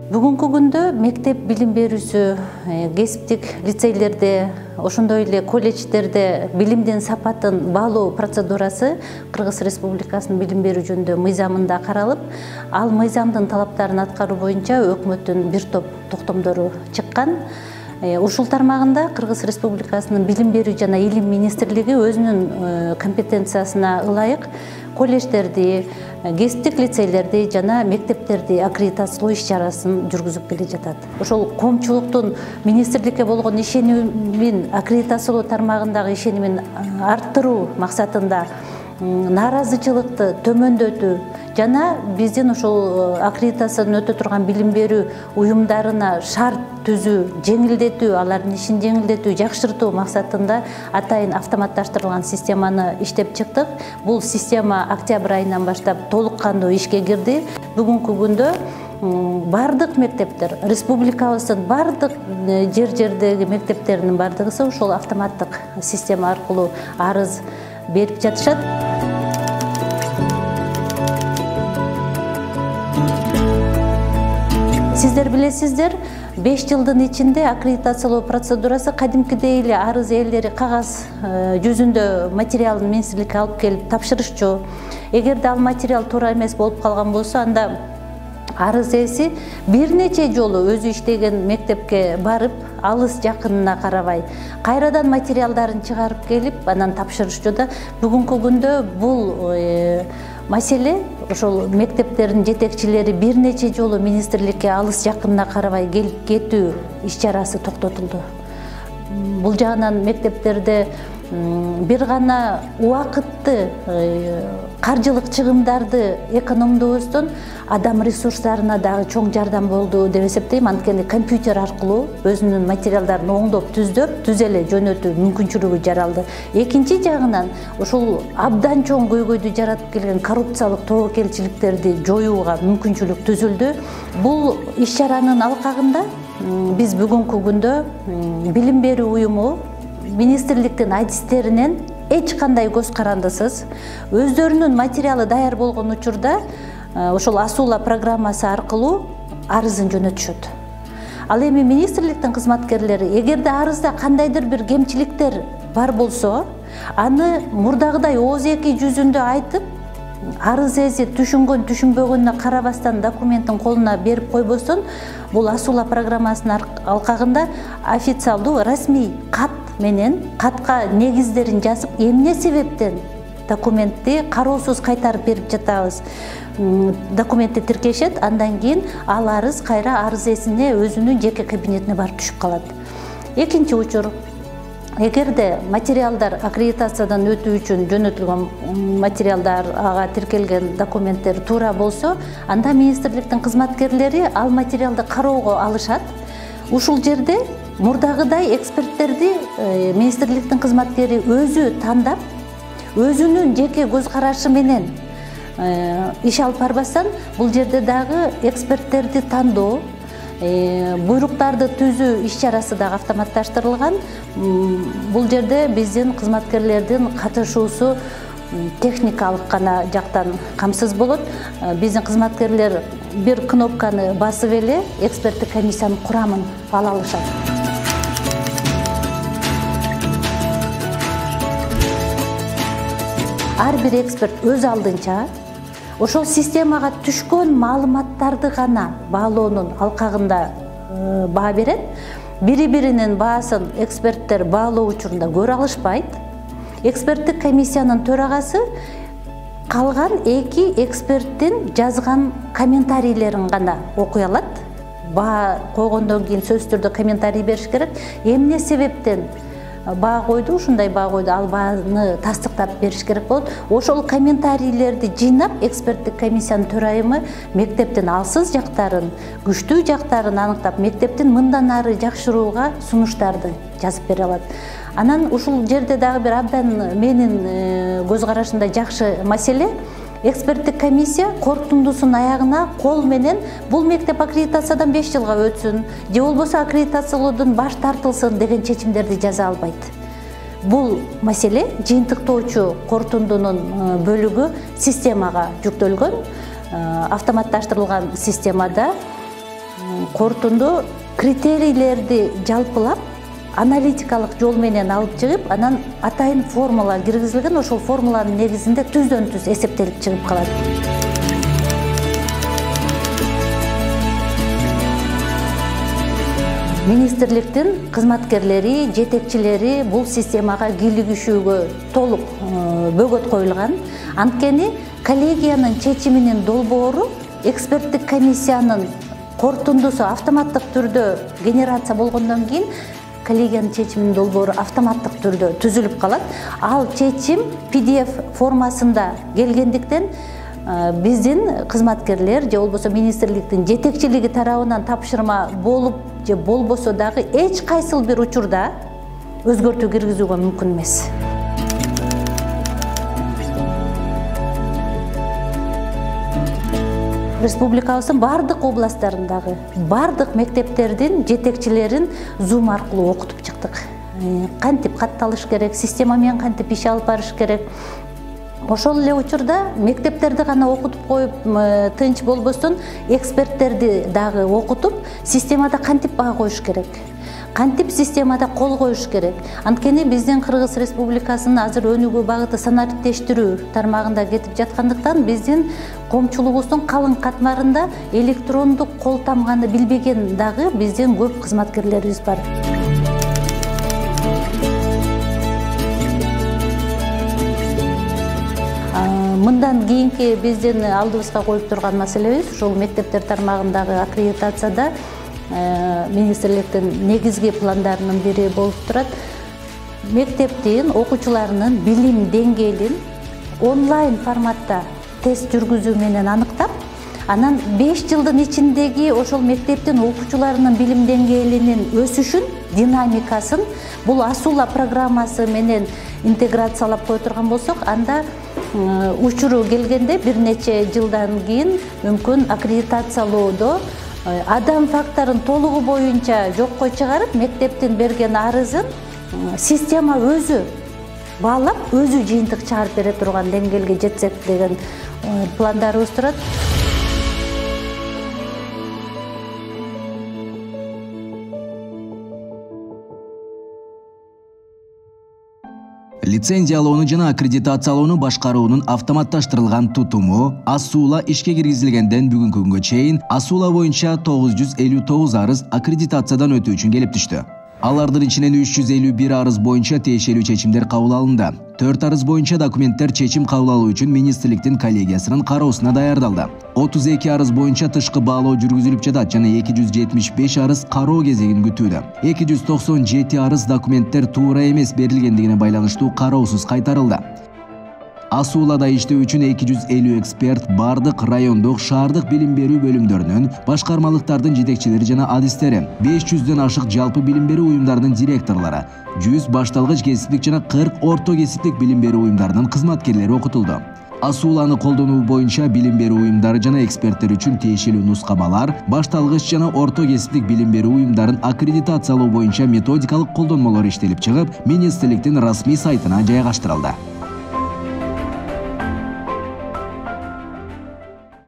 Бүгүнкү күндө мектеп билим берүүсү кесиптик лицейлерде, ошондой эле колледждерде билимдин сапатын баалоо процедурасы Кыргыз Республикасынын билим берүү жөнүндө мыйзамында каралып, ал мыйзамдын талаптарын аткаруу боюнча өкмөттүн бир топ токтомдору чыккан. Ушул тармагында Кыргыз Республикасынын билим берүү жана илим министрлиги өзүнүн компетенциясына ылайык колледждерди, кесиптик лицейлерди жана мектептерди аккредитациялоо иш-чарасын жүргүзүп келе жатат. Ошол коомчулуктун министрликке болгон ишенимин, аккредитациялоо тармагындагы ишенимин арттыруу максатында нааразычылыкты төмөндөтүү жана биздин ошол аккредитациядан өтө турган билим берүү уюмдарына шарт түзүү, жеңилдетүү, алардын ишин жеңилдетүү, жакшыртуу максатында атайын автоматташтырылган системаны иштеп чыктык. Бул система октябрь айынан баштап толук кандуу ишке кирди. Бүгүнкү күндө бардык мектептер, республикабыздын бардык жер-жердеги мектептеринин бардыгысы ошол автоматтык система аркылуу арыз берип жатышат. Сиздер билесиздер, 5 жылдын ичинде аккредитациялоо процедурасы кадимкидей эле арыз ээлери кагаз жүзүндө материалын министрликке алып келип тапшырышчу. Эгерде ал материал туура эмес болуп калган болсо, анда арыз ээси бир нече жолу өзү иштеген мектепке барып, алыс жакынына карабай, кайрадан материалдарын чыгарып келип, анан тапшырышчу да. Бүгүнкү күндө бул маселе ошол мектептердин жетекчилери бир нече жолу министрликке алыс жакынына карабай келип кетүү иш-чарасы токтотулду. Бул жагынан мектептерде бир гана убакытты каржылык чыгымдарды экономдообуздон адам ресурстарына дагы чоң жардам болду деп эсептейм. Анткени компьютер аркылуу өзүнүн материалдарын оңдоп, түзө эле жөнөтүү мүмкүнчүлүгү жаралды. Экинчи жагынан ошол абдан чоң көйгөйдү жаратып келген коррупциялык тобокелчиликтерди жоюуга мүмкүнчүлүк түзүлдү. Бул иш-чаранын алкагында биз бүгүнкү күндө билим берүү уюму министрликтин адистеринен эч кандай көз карандысыз өздөрүнүн материалы даяр болгон учурда ошол Асула программасы аркылуу арызын жөнөтүшөт. Ал эми министрликтин кызматкерлери эгерде арызда кандайдыр бир кемчиликтер бар болсо, аны мурдагыдай ооз-эки жүзүндө айтып, арыз ээси түшүнгөн түшүнбөгөнүнө карабастан документтин колуна берип койбостон, бул Асула программасынын алкагында официалдуу расмий кат менен катка негиздерин жазып, эмне себептен документти кароосуз кайтарып берип жатабыз. Документти тиркешет, андан кийин ал арыз кайра арыз ээсине өзүнүн жеке кабинетине барып түшүп калат. Экинчи учур, эгерде материалдар аккредитациядан өтүү үчүн жөнөтүлгөн материалдар, ага тиркелген документтер туура болсо, анда министрликтин кызматкерлери ал материалды кароого алышат. Ушул жерде мурдагыдай эксперттерди министрликтин кызматкери өзү тандап, өзүнүн жеке көз карашы менен иш алып барбастан, бул жерде дагы эксперттерди тандоо, буйруктарды түзүү иш-чарасы дагы автоматташтырылган. Бул жерде биздин кызматкерлердин катышуусу техникалык гана жактан камсыз болот. Биздин кызматкерлер бир кнопканы басып эле эксперттик комиссиянын курамын ала алышат. Ар бир эксперт өз алдынча ошол системага түшкөн маалыматтарды гана баалоонун алкагында баа берет. Бири-биринин баасын эксперттер баалоо учурунда көрө алышпайт. Эксперттик комиссиянын төрагасы калган эки эксперттин жазган комментарийлерин гана окуй алат. Баа койгондон кийин сөзсүз түрдө комментарий бериш керек. Эмне себептен баа койду, ушундай баа койду, ал бааны тастыктап бериш керек болот. Ошол комментарийлерди жыйнап, эксперттик комиссиянын төрайымы мектептин алсыз жактарын, күчтүү жактарын аныктап, мектептин мындан ары жакшырууга сунуштарды жазып бере алат. Анан ушул жерде дагы бир абдан менин көз карашымда жакшы маселе, эксперттик комиссия корутундусунун аягына кол менен бул мектеп аккредитациядан 5 жылга өтсүн, же болбосо аккредитациялоодон баш тартылсын деген чечимдерди жаза албайт. Бул маселе жыйынтыктоочу корутундунун бөлүгү системага жүктөлгөн. Автоматташтырылган системада корутунду критерийлерди жалпылап аналитикалык жол менен алып чыгып, анан атайын формула киргизилген, ошол формуланын негизинде түздөн түз эсептелип чыгып калат. Министрликтин кызматкерлери, жетекчилери бул системага кийлигишүүгө толук бөгөт коюлган. Анткени коллегиянын чечиминин долбоору эксперттик комиссиянын корутундусу автоматтык түрдө генерация болгондон кийин коллегиянын чечиминин долбоору автоматтык түрдө түзүлүп калат. Ал чечим PDF формасында келгендиктен биздин кызматкерлер же болбосо министрликтин жетекчилиги тарабынан тапшырма болуп же болбосо дагы эч кайсыл бир учурда өзгөртүү киргизүүгө мүмкүн эмес. Республикабыздын бардык областтарындагы бардык мектептердин жетекчилерин Zoom аркылуу окутуп чыктык. Кантип катталыш керек, система менен кантип иш алып барыш керек. Ошол эле учурда мектептерди гана окутуп коюп тынч болбостон эксперттерди дагы окутуп, системада кантип баа коюш керек, кантип системада кол коюш керек. Анткени биздин Кыргыз Республикасынын азыр өнүгүү багыты санариптештирүү тармагында кетип жаткандыктан биздин коомчулугубуздун калың катмарында электрондук кол тамганы билбеген дагы биздин көп кызматкерлерибиз бар. Мындан кийинки биздин алдыбызга коюп турган маселебиз ушул мектептер тармагындагы аккредитацияда министрликтин негизги пландарынын бири болуп турат. Мектептин окуучуларынын билим деңгээлин онлайн форматта тест жүргүзүү менен аныктап, анан 5 жылдын ичиндеги ошол мектептин окуучуларынын билим деңгээлинин өсүшүн, динамикасын бул Асула программасы менен интеграциялап кое турган болсок, анда учуру келгенде бир нече жылдан кийин мүмкүн аккредитациялоодо адам факторун толугу боюнча жокко чыгарып, мектептин берген арызын система өзү баалап, өзү жыйынтык чыгарып бере турган деңгээлге жетсек деген пландарыбыз турат. Лицензиялоону жана аккредитациялоону башкаруунун автоматташтырылган тутуму Асула ишке киргизилгенден бүгүнкү күнгө чейин Асула боюнча 959 арыз аккредитациядан өтүү үчүн келип түштү. Алардын ичинен 351 арыз боюнча тиешелүү чечимдер кабыл алынды. 4 арыз боюнча документтер чечим кабыл алуу үчүн министрликтин коллегиясынын кароосуна даярдалды. 32 арыз боюнча тышкы баалоо жүргүзүлүп жатат жана 275 арыз кароо кезегин күтүүдө. 297 арыз документтер туура эмес берилгендигине байланыштуу кароосуз кайтарылды. Асулада иштөө үчүн 250 эксперт бардык райондук, шаардык билим берүү бөлүмдөрүнүн, башкармалыктардын жетекчилери жана адистери, 500дөн ашык жалпы билим берүү уюмдарынын директорлору, 100 башталгыч кесиптик жана 40 орто кесиптик билим берүү уюмдарынын кызматкерлери окутулду. Асуланы колдонуу боюнча билим берүү уюмдары жана эксперттер үчүн тиешелүү нускамалар, башталгыч жана орто кесиптик билим берүү уюмдарын аккредитациялоо боюнча методикалык колдонмолор иштелип чыгып, министрликтин расмий сайтына жайгаштырылды.